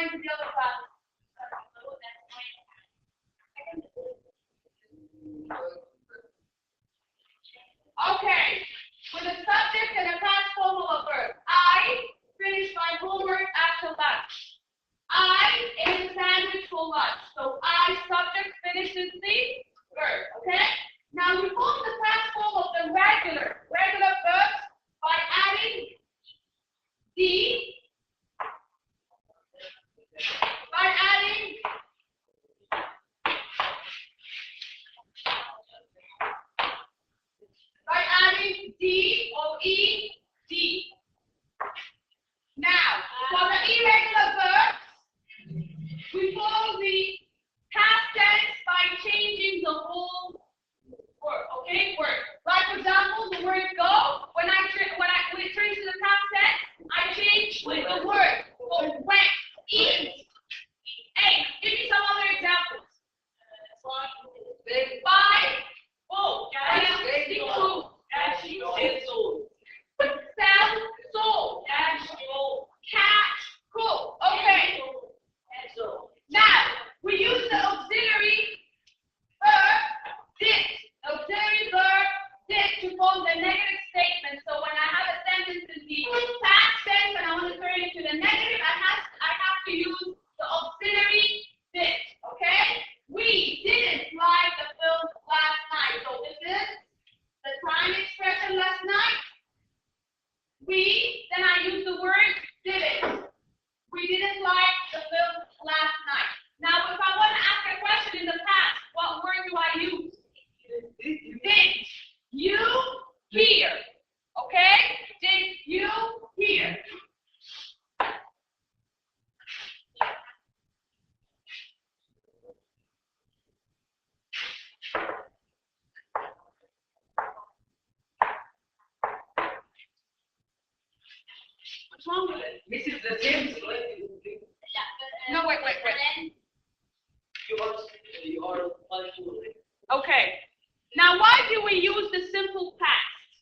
going to the other class. Okay, with a subject and a past form of a verb. I finished my homework after lunch. I ate a sandwich for lunch. So I subject finishes the verb. Okay? Now we form the past form of the regular verbs by adding the D or ED. Now, for the irregular verbs, we form the past tense by changing the whole word. Okay, word. Like for example, the word go. When it turns to the past tense, I change with the word. So went, eat, ate. Give me some other examples. Buy, oh, sell, sold, catch, cool. Okay. Now we use the auxiliary verb did. Auxiliary verb did to form the negative statement. So when I have a sentence in the past tense and I want to turn it to the negative, I have to use the auxiliary did. Okay? We didn't like the film last night. So this is the time expression last night. Then I use the word didn't. We didn't like the film last night. Now, if I want to ask a question in the past, what word do I use? Did you hear? Okay? Did you hear? What's wrong with it? This is the same. No, wait. Okay. Now, why do we use the simple past?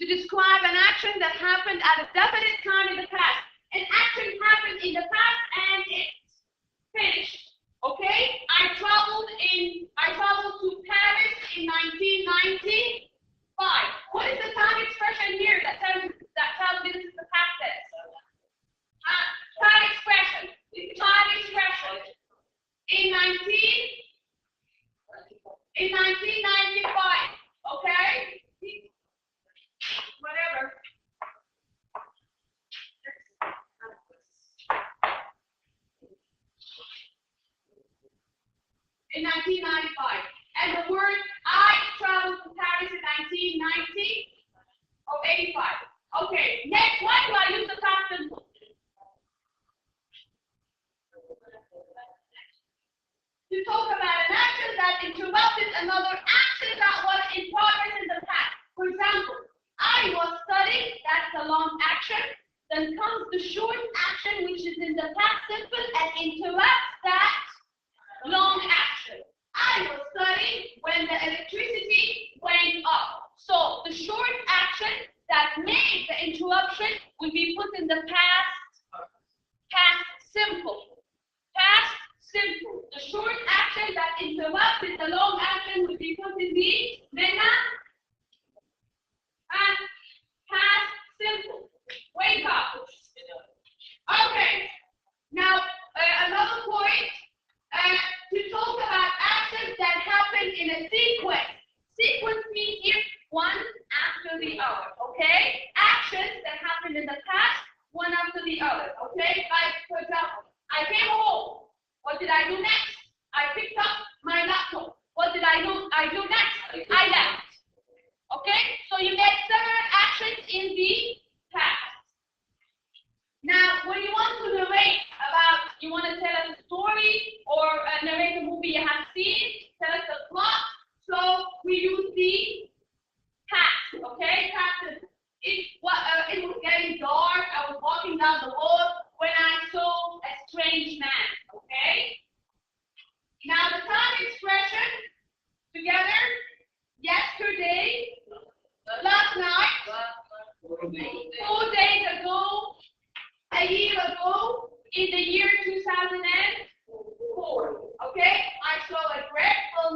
To describe an action that happened at a definite time in the past. An action happened in the past and it's finished. Okay? I traveled to Paris in 1995. What is the time expression here that tells me this is the past tense? Time expression. In 1995. Okay? Whatever. In 1995. And the word I traveled to Paris in 1990 or 85. Okay, next, why do I use the past simple? To talk about an action that interrupted another action that was in progress in the past. For example, I was studying, that's a long action. Then comes the short action, which is in the past simple and interrupts that long action. I was studying when the electricity went up. So the short action that made the interruption will be put in the past simple. Past simple. The short action that interrupted the long action will be put in the past simple. Wake up. Okay. Now, another point. To talk about actions that happen in a sequence. Sequence means here one after the other, okay? Actions that happen in the past, one after the other, okay? Like, for example, I came home. What did I do next? I picked up my laptop. What did I do next? I left. Okay? So you made several actions in the past. Now, when you want to narrate about, you want to tell us a story or narrate a movie you have seen, tell us the plot, so we use the past, okay? Past. It was getting dark. I was walking down the road when I saw a strange man, okay? Now, the time expression together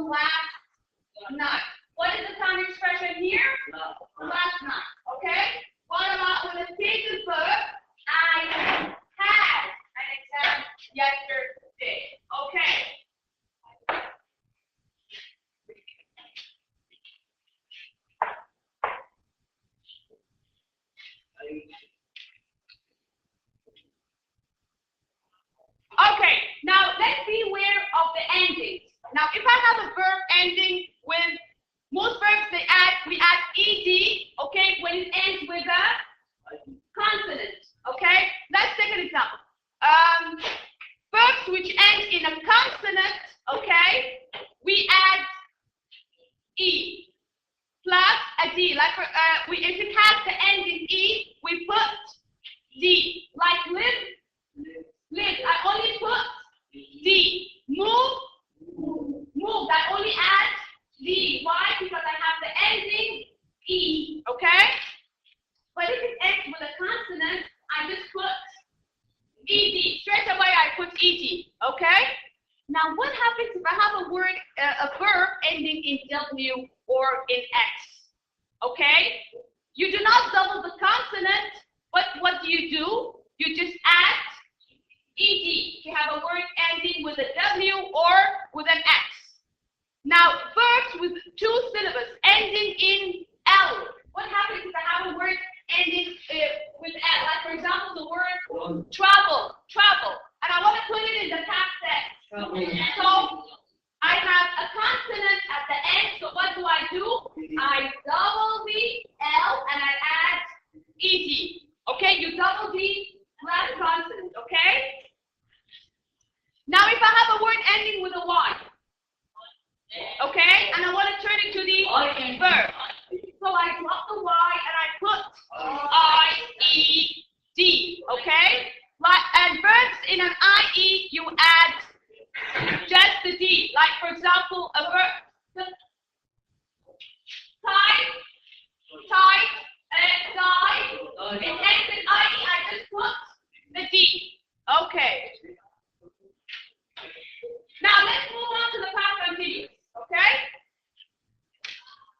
last night. What is the time expression here? Last night. Okay? What about with a stated verb? I had an exam yesterday. Okay. Okay, now let's be aware of the endings. Now, if I have a verb ending with most verbs, we add ed, okay, when it ends with a consonant, okay? Let's take an example. Verbs which end in a consonant, okay, we add e plus a d. Like if it has the ending e, we put d. Like live, I only put d. Move, I only add d. Why? Because I have the ending e, okay? But if it ends with a consonant, I just put ed. Straight away, I put ed, okay? Now, what happens if I have a verb ending in w or in x, okay? You do not double the consonant, but what do? You just add ed. You have a word ending with a w or with an x. Now, verbs with two syllables ending in l. What happens if I have a word ending with l? Like, for example, the word travel, and I want to put it in the past tense. So I have a consonant at the end. So what do? I double the l and I add ed. Okay, you double the last consonant. Okay. Now, if I have a word ending with a y, okay, and I want to turn it to the verb, so I drop the y and I put I-E-D, okay? And verbs in an I-E, you add just the D. Like, for example, a verb, tie, die, it ends in I-E, I just put the D. Okay. Now, let's move on to the past continuous, okay?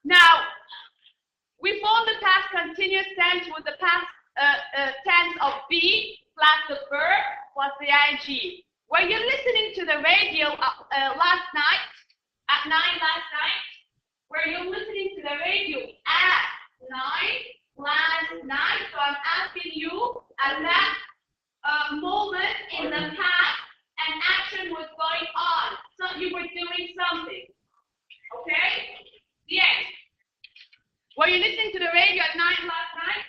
Now, we form the past continuous tense with the past tense of be plus the verb plus the ing. Were you listening to the radio last night, at 9 last night? Were you listening to the radio at 9 last night? So I'm asking you, at that moment in the past, an action was going on. So you were doing something. Okay? Yes. Were you listening to the radio at 9 last night?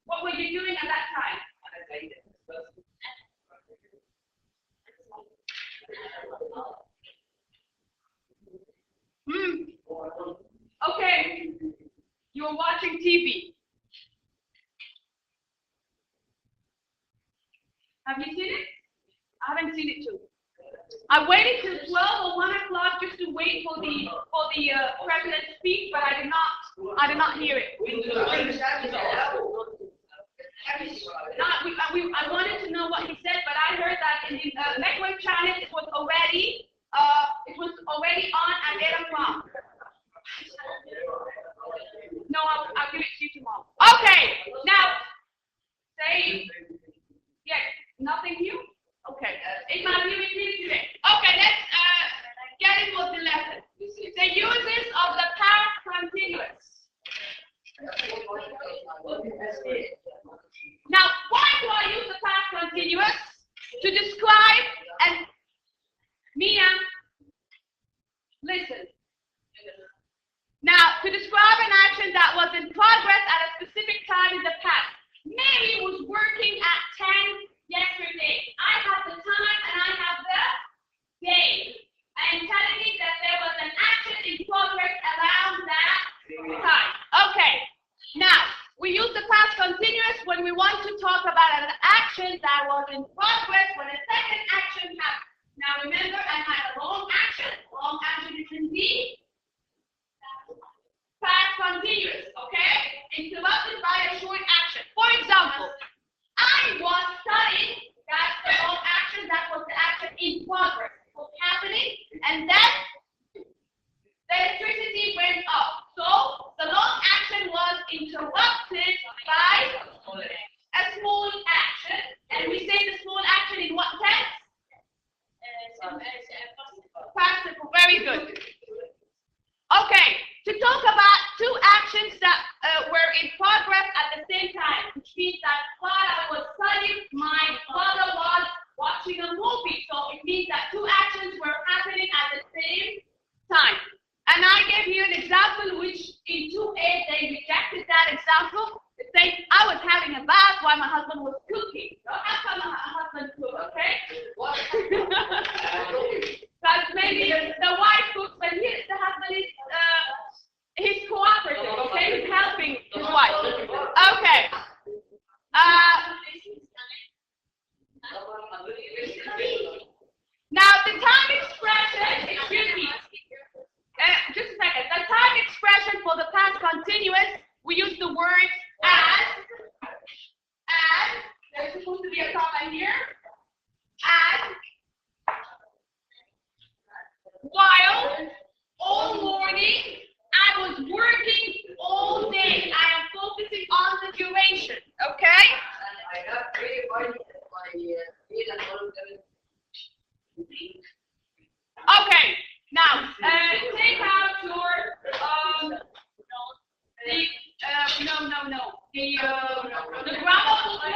What were you doing at that time? Okay. You were watching TV. Have you seen it? I haven't seen it too. I waited till 12 or 1 o'clock just to wait for the president's speech, but I did not hear it. I wanted to know what he said, but I heard that in the network channel it was already on at 8 o'clock. No, I'll give it to you tomorrow. Okay, now say yes. Nothing new. Okay, it might be repeated today. Okay, let's get into the lesson. The uses of the past continuous. Now, why do I use the past continuous? To describe and Mia, listen. Now, to describe an action that was in progress at a specific time in the past. Mary was working at 10 yesterday. I have the time and I have the day. I am telling you that there was an action in progress around that time. Okay. Now, we use the past continuous when we want to talk about an action that was in progress when a second action happened. Now, remember, I had a long action. Long action is in the past continuous, okay? Interrupted by a short action. For example, I was studying, that's the long action, that was the action in progress. It was happening, and then P2A, they rejected that example. They say, I was having a bath while my husband was cooking. So how come my husband cook, okay? Because maybe the wife cooks, but here the husband is, he's cooperative, okay? He's helping his wife. Okay. Now the time expression, excuse me, just a second. The time expression for the past continuous, we use the word as, there's supposed to be a comma here, as, while, all morning, I was working all day. I am focusing on the duration, okay? Okay, now take out your the grammar booklet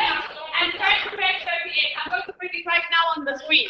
and turn to page 38. I'm going to bring it right now on the screen.